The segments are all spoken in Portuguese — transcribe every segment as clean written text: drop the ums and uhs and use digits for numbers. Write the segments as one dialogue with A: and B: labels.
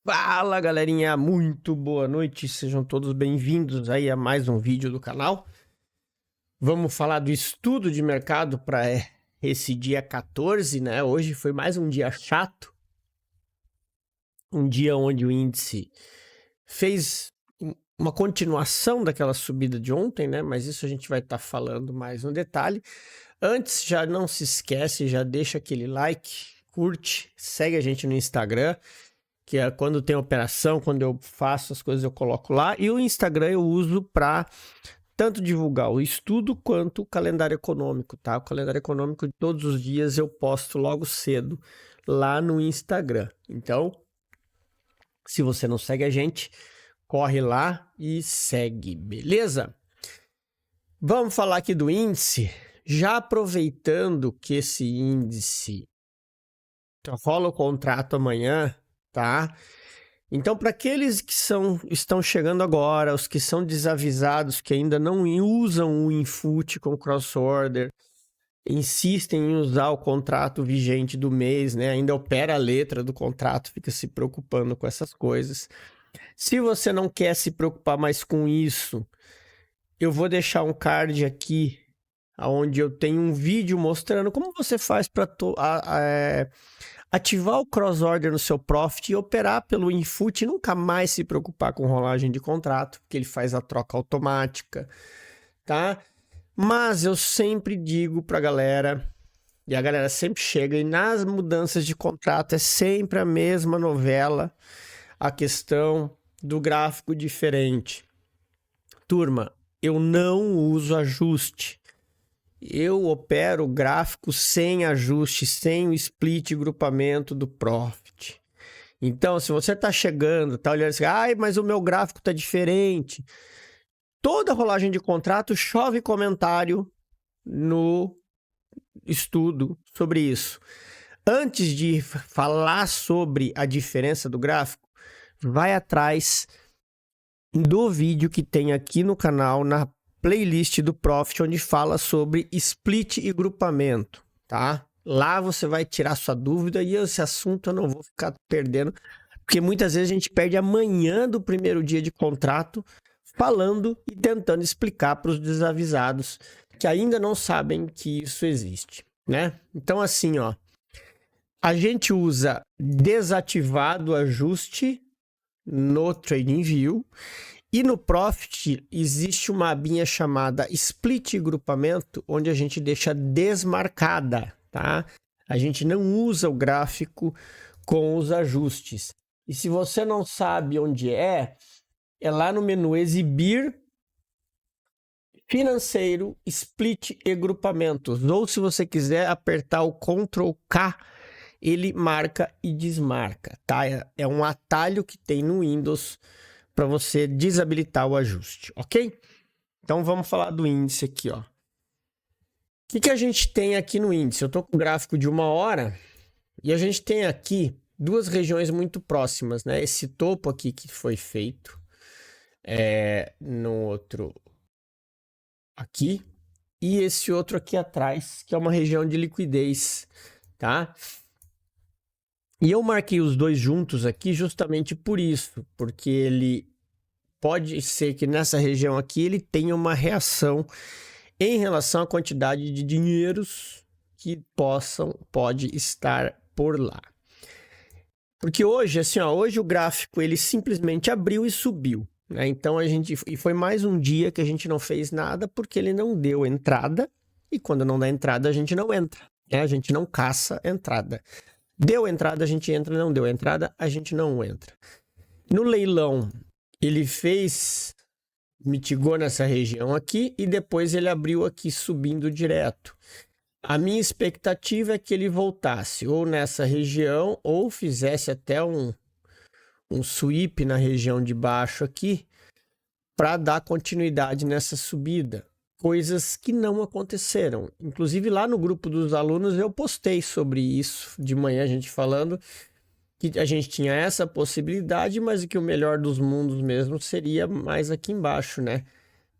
A: Fala galerinha, muito boa noite, sejam todos bem-vindos aí a mais um vídeo do canal. Vamos falar do estudo de mercado para esse dia 14, né? Hoje foi mais um dia chato, um dia onde o índice fez uma continuação daquela subida de ontem, né? Mas isso a gente vai estar falando mais no detalhe. Antes, já não se esquece, já deixa aquele like, curte, segue a gente no Instagram, que é quando tem operação, quando eu faço as coisas eu coloco lá. E o Instagram eu uso para tanto divulgar o estudo quanto o calendário econômico, tá? O calendário econômico de todos os dias eu posto logo cedo lá no Instagram. Então, se você não segue a gente, corre lá e segue, beleza? Vamos falar aqui do índice. Já aproveitando que esse índice rola o contrato amanhã, tá? Então, para aqueles que estão chegando agora, os que são desavisados, que ainda não usam o Infut com cross order, insistem em usar o contrato vigente do mês, né? Ainda opera a letra do contrato, fica se preocupando com essas coisas. Se você não quer se preocupar mais com isso, eu vou deixar um card aqui, onde eu tenho um vídeo mostrando como você faz para ativar o cross order no seu profit e operar pelo Infut e nunca mais se preocupar com rolagem de contrato, porque ele faz a troca automática, tá? Mas eu sempre digo pra galera, e a galera sempre chega, e nas mudanças de contrato é sempre a mesma novela, a questão do gráfico diferente. Turma, eu não uso ajuste. Eu opero gráfico sem ajuste, sem o split grupamento do profit. Então, se você está chegando, está olhando assim, mas o meu gráfico está diferente. Toda rolagem de contrato chove comentário no estudo sobre isso. Antes de falar sobre a diferença do gráfico, vai atrás do vídeo que tem aqui no canal, na playlist do Profit, onde fala sobre split e grupamento, tá? Lá você vai tirar sua dúvida e esse assunto eu não vou ficar perdendo, porque muitas vezes a gente perde a manhã do primeiro dia de contrato falando e tentando explicar para os desavisados que ainda não sabem que isso existe, né? Então assim, ó, a gente usa desativado ajuste no TradingView. E no Profit existe uma abinha chamada Split Grupamento, onde a gente deixa desmarcada, tá? A gente não usa o gráfico com os ajustes. E se você não sabe onde é lá no menu Exibir, Financeiro, Split e Grupamentos. Ou se você quiser apertar o Ctrl K, ele marca e desmarca, tá? É um atalho que tem no Windows para você desabilitar o ajuste, ok? Então vamos falar do índice aqui, ó. O que a gente tem aqui no índice? Eu estou com um gráfico de 1 hora e a gente tem aqui duas regiões muito próximas, né? Esse topo aqui que foi feito no outro aqui e esse outro aqui atrás, que é uma região de liquidez, tá? E eu marquei os dois juntos aqui justamente por isso, porque ele pode ser que nessa região aqui ele tenha uma reação em relação à quantidade de dinheiros que pode estar por lá. Porque hoje, assim, ó, hoje o gráfico ele simplesmente abriu e subiu, né? Então e foi mais um dia que a gente não fez nada porque ele não deu entrada e quando não dá entrada a gente não entra, né? A gente não caça entrada. Deu entrada a gente entra, não deu entrada a gente não entra. No leilão ele mitigou nessa região aqui e depois ele abriu aqui subindo direto. A minha expectativa é que ele voltasse ou nessa região ou fizesse até um sweep na região de baixo aqui para dar continuidade nessa subida. Coisas que não aconteceram. Inclusive lá no grupo dos alunos eu postei sobre isso de manhã, a gente falando que a gente tinha essa possibilidade, mas que o melhor dos mundos mesmo seria mais aqui embaixo, né?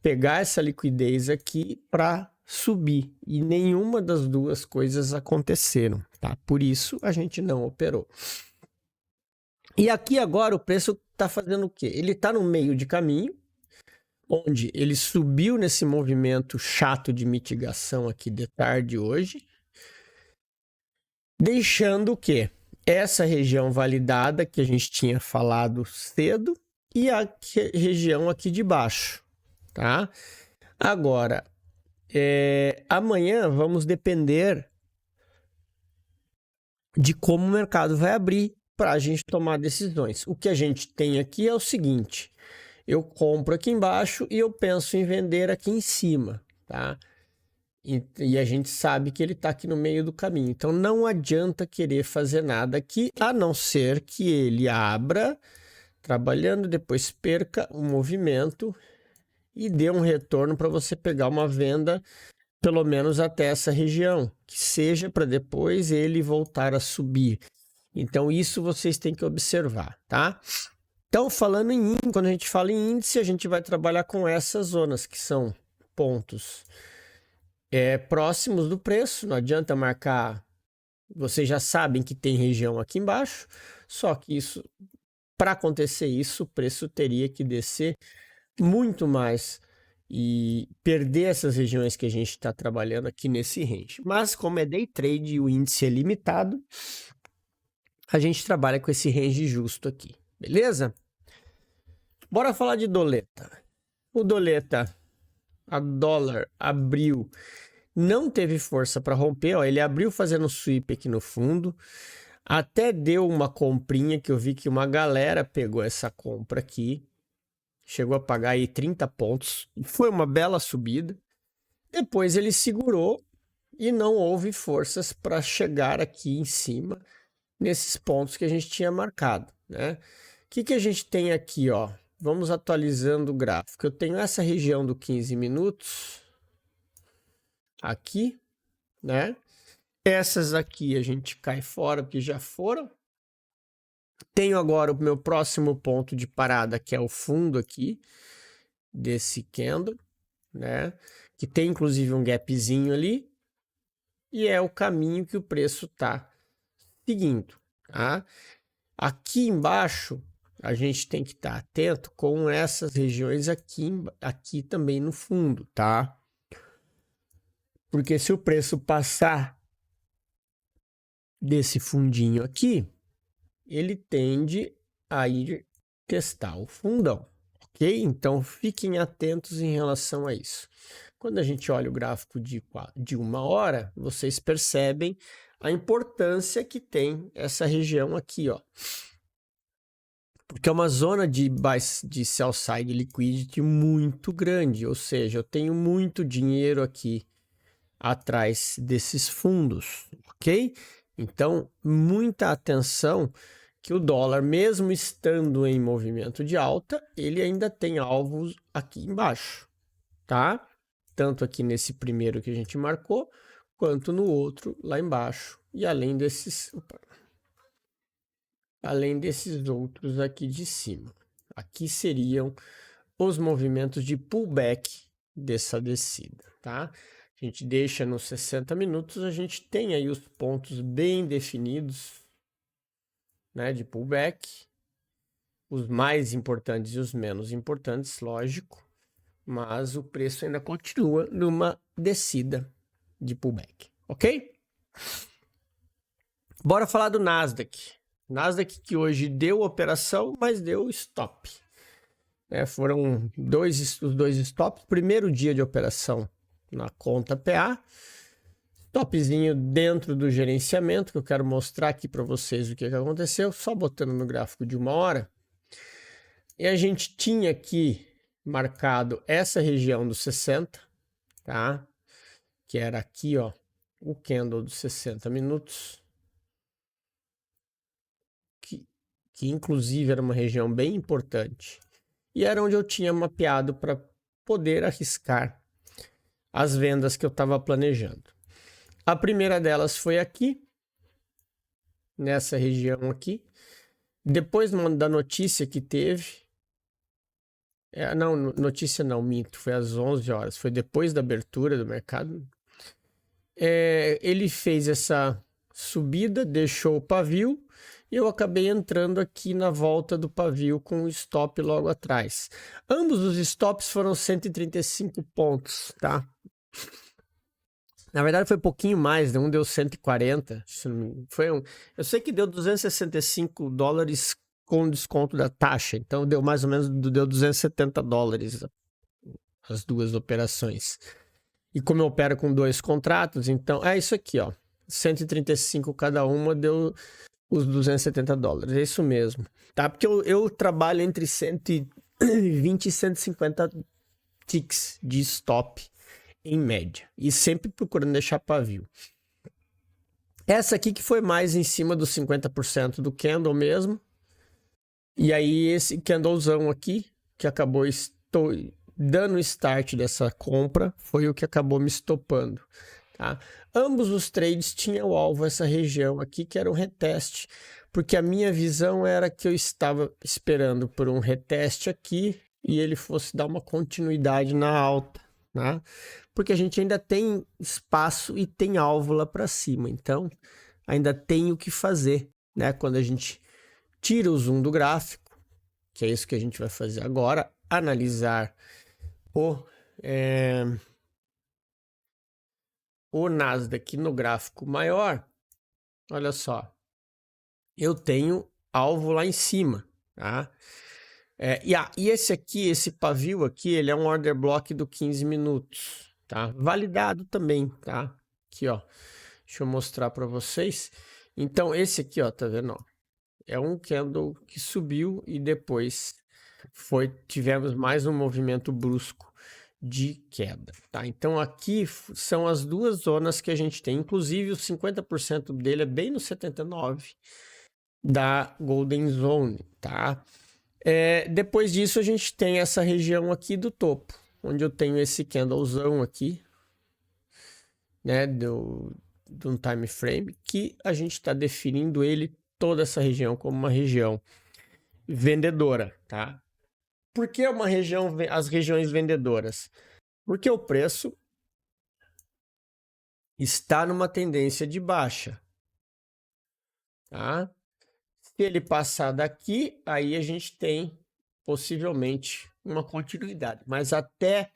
A: Pegar essa liquidez aqui para subir. E nenhuma das duas coisas aconteceram, tá? Por isso a gente não operou. E aqui agora o preço está fazendo o quê? Ele está no meio de caminho, onde ele subiu nesse movimento chato de mitigação aqui de tarde hoje, deixando o quê? Essa região validada que a gente tinha falado cedo e a região aqui de baixo, tá? Agora, amanhã vamos depender de como o mercado vai abrir para a gente tomar decisões. O que a gente tem aqui é o seguinte: eu compro aqui embaixo e eu penso em vender aqui em cima, tá? E a gente sabe que ele está aqui no meio do caminho. Então não adianta querer fazer nada aqui, a não ser que ele abra trabalhando, depois perca o movimento e dê um retorno para você pegar uma venda pelo menos até essa região, que seja para depois ele voltar a subir. Então isso vocês têm que observar, tá? Então, falando em índice, quando a gente fala em índice, a gente vai trabalhar com essas zonas, que são pontos próximos do preço. Não adianta marcar, vocês já sabem que tem região aqui embaixo, só que isso, para acontecer isso, o preço teria que descer muito mais e perder essas regiões que a gente está trabalhando aqui nesse range. Mas como é day trade e o índice é limitado, a gente trabalha com esse range justo aqui, beleza? Bora falar de doleta. O doleta, a dólar, abriu, não teve força para romper, ó, ele abriu fazendo sweep aqui no fundo, até deu uma comprinha que eu vi que uma galera pegou essa compra aqui, chegou a pagar aí 30 pontos, foi uma bela subida. Depois ele segurou e não houve forças para chegar aqui em cima, nesses pontos que a gente tinha marcado, né? O que a gente tem aqui, ó? Vamos atualizando o gráfico. Eu tenho essa região do 15 minutos aqui, né? Essas aqui a gente cai fora porque já foram. Tenho agora o meu próximo ponto de parada, que é o fundo aqui desse candle, né? Que tem inclusive um gapzinho ali. E é o caminho que o preço tá seguindo, tá? Aqui embaixo a gente tem que estar atento com essas regiões aqui também no fundo, tá? Porque se o preço passar desse fundinho aqui, ele tende a ir testar o fundão, ok? Então fiquem atentos em relação a isso. Quando a gente olha o gráfico de 1 hora, vocês percebem a importância que tem essa região aqui, ó. Porque é uma zona de sell side liquidity muito grande, ou seja, eu tenho muito dinheiro aqui atrás desses fundos, ok? Então, muita atenção que o dólar, mesmo estando em movimento de alta, ele ainda tem alvos aqui embaixo, tá? Tanto aqui nesse primeiro que a gente marcou, quanto no outro lá embaixo. E além desses outros aqui de cima. Aqui seriam os movimentos de pullback dessa descida, tá? A gente deixa nos 60 minutos, a gente tem aí os pontos bem definidos, né, de pullback, os mais importantes e os menos importantes, lógico, mas o preço ainda continua numa descida de pullback, ok? Bora falar do Nasdaq. Nasdaq que hoje deu operação, mas deu stop. Foram os dois stops. Primeiro dia de operação na conta PA. Stopzinho dentro do gerenciamento, que eu quero mostrar aqui para vocês o que aconteceu. Só botando no gráfico de 1 hora. E a gente tinha aqui marcado essa região dos 60, tá? Que era aqui, ó, o candle dos 60 minutos. Que inclusive era uma região bem importante, e era onde eu tinha mapeado para poder arriscar as vendas que eu estava planejando. A primeira delas foi aqui, nessa região aqui, depois da notícia que teve, notícia não, minto, foi às 11 horas, foi depois da abertura do mercado, ele fez essa subida, deixou o pavio, e eu acabei entrando aqui na volta do pavio com o stop logo atrás. Ambos os stops foram 135 pontos, tá? Na verdade foi um pouquinho mais, né? Um deu 140, eu sei que deu $265 com desconto da taxa, então deu mais ou menos, deu $270 as duas operações. E como eu opero com 2 contratos, então é isso aqui, ó, 135 cada uma deu os $270, é isso mesmo, tá? Porque eu trabalho entre 120 e 150 ticks de stop em média, e sempre procurando deixar pavio. Essa aqui que foi mais em cima dos 50% do candle mesmo, e aí esse candlezão aqui, que acabou dando start dessa compra, foi o que acabou me estopando, tá? Ambos os trades tinham o alvo essa região aqui, que era um reteste, porque a minha visão era que eu estava esperando por um reteste aqui e ele fosse dar uma continuidade na alta, né? Porque a gente ainda tem espaço e tem alvo lá para cima, então ainda tem o que fazer, né? Quando a gente tira o zoom do gráfico, que é isso que a gente vai fazer agora, analisar o Nasdaq no gráfico maior. Olha só, eu tenho alvo lá em cima, tá? E esse aqui, esse pavio aqui, ele é um order block do 15 minutos, tá? Validado também, tá? Aqui, ó, deixa eu mostrar para vocês. Então, esse aqui, ó, tá vendo, ó? É um candle que subiu e depois tivemos mais um movimento brusco de queda, tá? Então aqui são as duas zonas que a gente tem, inclusive o 50% dele é bem no 79 da Golden Zone, tá? Depois disso a gente tem essa região aqui do topo, onde eu tenho esse candlezão aqui, né, de um time frame, que a gente está definindo ele, toda essa região, como uma região vendedora, tá? Por que as regiões vendedoras? Porque o preço está numa tendência de baixa, tá? Se ele passar daqui, aí a gente tem possivelmente uma continuidade, mas até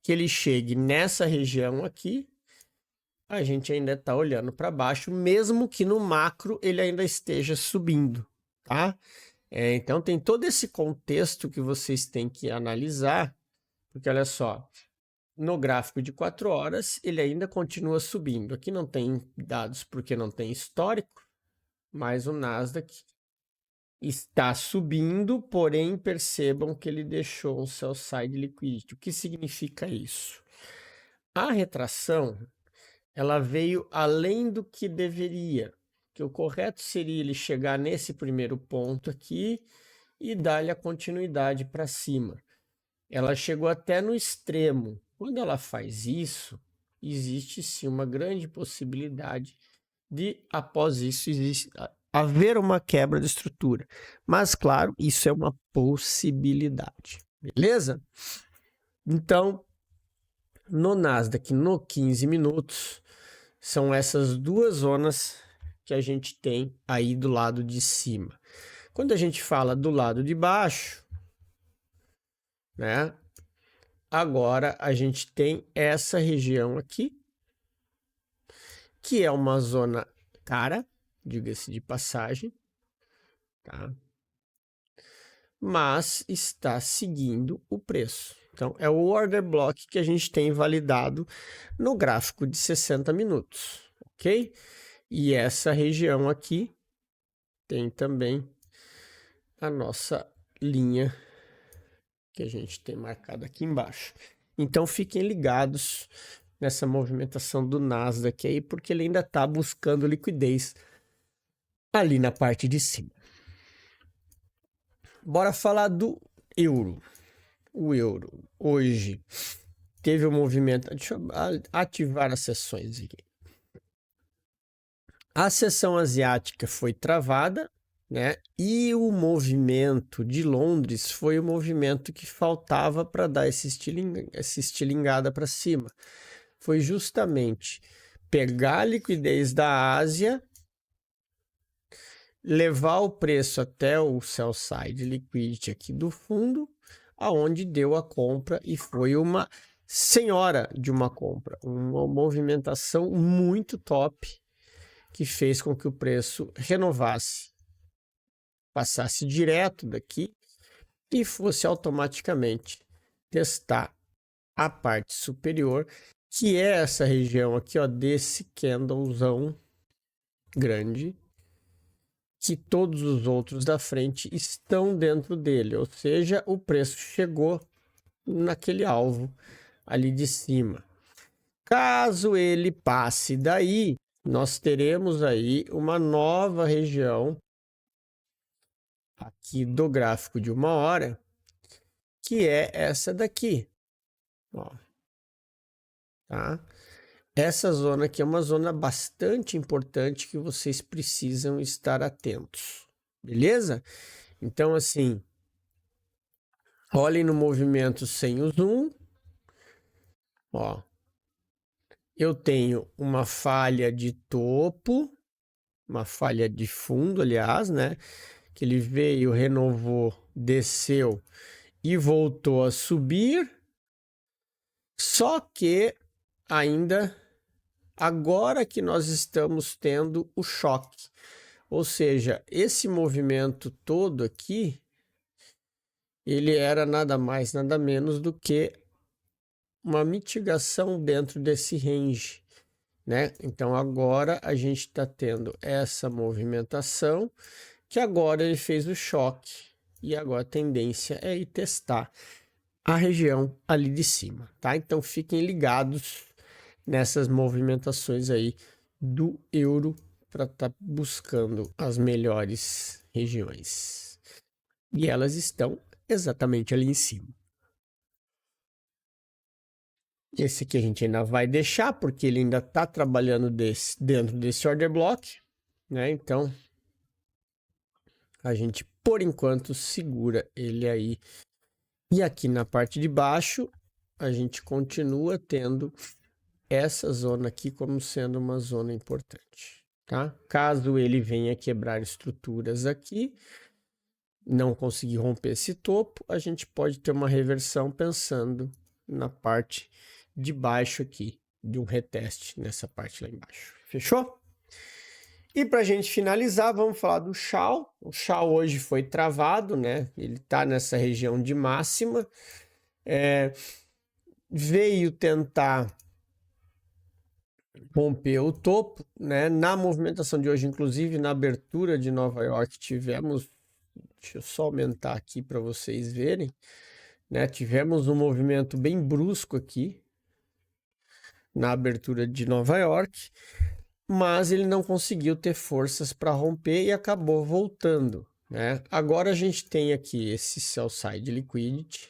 A: que ele chegue nessa região aqui, a gente ainda está olhando para baixo, mesmo que no macro ele ainda esteja subindo, tá? Então tem todo esse contexto que vocês têm que analisar, porque olha só, no gráfico de 4 horas ele ainda continua subindo. Aqui não tem dados porque não tem histórico, mas o Nasdaq está subindo, porém percebam que ele deixou um sell side liquidity. O que significa isso? A retração, ela veio além do que deveria, que o correto seria ele chegar nesse primeiro ponto aqui e dar-lhe a continuidade para cima. Ela chegou até no extremo. Quando ela faz isso, existe sim uma grande possibilidade de, após isso, haver uma quebra de estrutura. Mas, claro, isso é uma possibilidade. Beleza? Então, no Nasdaq, no 15 minutos, são essas duas zonas que a gente tem aí do lado de cima. Quando a gente fala do lado de baixo, né? Agora a gente tem essa região aqui, que é uma zona cara, diga-se de passagem, tá? Mas está seguindo o preço. Então, é o order block que a gente tem validado no gráfico de 60 minutos, ok? E essa região aqui tem também a nossa linha que a gente tem marcada aqui embaixo. Então, fiquem ligados nessa movimentação do Nasdaq aí, porque ele ainda está buscando liquidez ali na parte de cima. Bora falar do euro. O euro hoje teve um movimento. Deixa eu ativar as sessões aqui. A sessão asiática foi travada, né? E o movimento de Londres foi o movimento que faltava para dar essa estilingada para cima. Foi justamente pegar a liquidez da Ásia levar o preço até o sell side liquidity aqui do fundo, aonde deu a compra e foi uma senhora de uma compra, uma movimentação muito top que fez com que o preço renovasse, passasse direto daqui e fosse automaticamente testar a parte superior, que é essa região aqui, ó, desse candlezão grande, que todos os outros da frente estão dentro dele, ou seja, o preço chegou naquele alvo ali de cima. Caso ele passe daí, nós teremos aí uma nova região aqui do gráfico de 1 hora, que é essa daqui, ó, tá? Essa zona aqui é uma zona bastante importante que vocês precisam estar atentos, beleza? Então, assim, olhem no movimento sem o zoom, ó. Eu tenho uma falha de topo, uma falha de fundo, aliás, né? Que ele veio, renovou, desceu e voltou a subir. Só que ainda agora que nós estamos tendo o choque. Ou seja, esse movimento todo aqui, ele era nada mais, nada menos do que uma mitigação dentro desse range, né? Então agora a gente está tendo essa movimentação, que agora ele fez o choque e agora a tendência é ir testar a região ali de cima, tá? Então fiquem ligados nessas movimentações aí do euro para estar buscando as melhores regiões. E elas estão exatamente ali em cima. Esse aqui a gente ainda vai deixar, porque ele ainda está trabalhando dentro desse order block, né? Então, a gente, por enquanto, segura ele aí. E aqui na parte de baixo, a gente continua tendo essa zona aqui como sendo uma zona importante, tá? Caso ele venha quebrar estruturas aqui, não conseguir romper esse topo, a gente pode ter uma reversão pensando na parte de baixo aqui, de um reteste nessa parte lá embaixo. Fechou? E para a gente finalizar, vamos falar do Shao. O Shao hoje foi travado, né? Ele está nessa região de máxima. Veio tentar romper o topo, né? Na movimentação de hoje, inclusive na abertura de Nova York, tivemos, deixa eu só aumentar aqui para vocês verem, né? Tivemos um movimento bem brusco aqui na abertura de Nova York, mas ele não conseguiu ter forças para romper e acabou voltando, né? Agora a gente tem aqui esse sell side liquidity,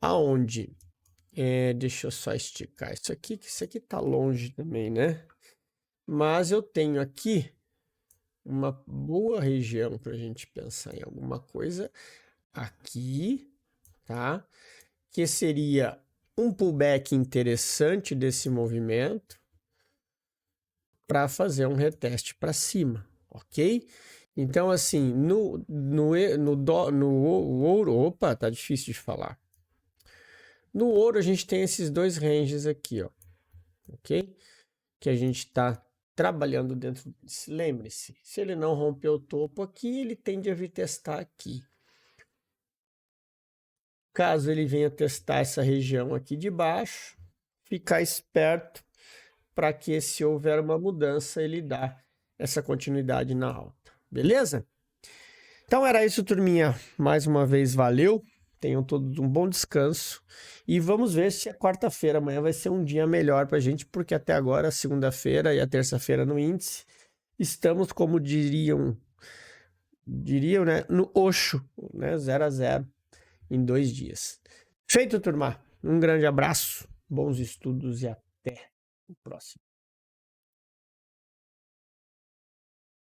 A: aonde deixa eu só esticar isso aqui, que isso aqui tá longe também, né? Mas eu tenho aqui uma boa região para a gente pensar em alguma coisa aqui, tá? Que seria um pullback interessante desse movimento para fazer um reteste para cima, ok? Então, assim, no ouro, opa, tá difícil de falar. No ouro a gente tem esses dois ranges aqui, ó, ok? Que a gente está trabalhando dentro. Lembre-se, se ele não romper o topo aqui, ele tende a vir testar aqui. Caso ele venha testar essa região aqui de baixo, ficar esperto para que, se houver uma mudança, ele dá essa continuidade na alta. Beleza? Então era isso, turminha. Mais uma vez, valeu. Tenham todos um bom descanso. E vamos ver se a quarta-feira, amanhã, vai ser um dia melhor para a gente, porque até agora, a segunda-feira e a terça-feira no índice, estamos, como diriam, né, no Oxo, né, 0 a 0 em 2 dias. Feito, turma. Um grande abraço, bons estudos e até o próximo.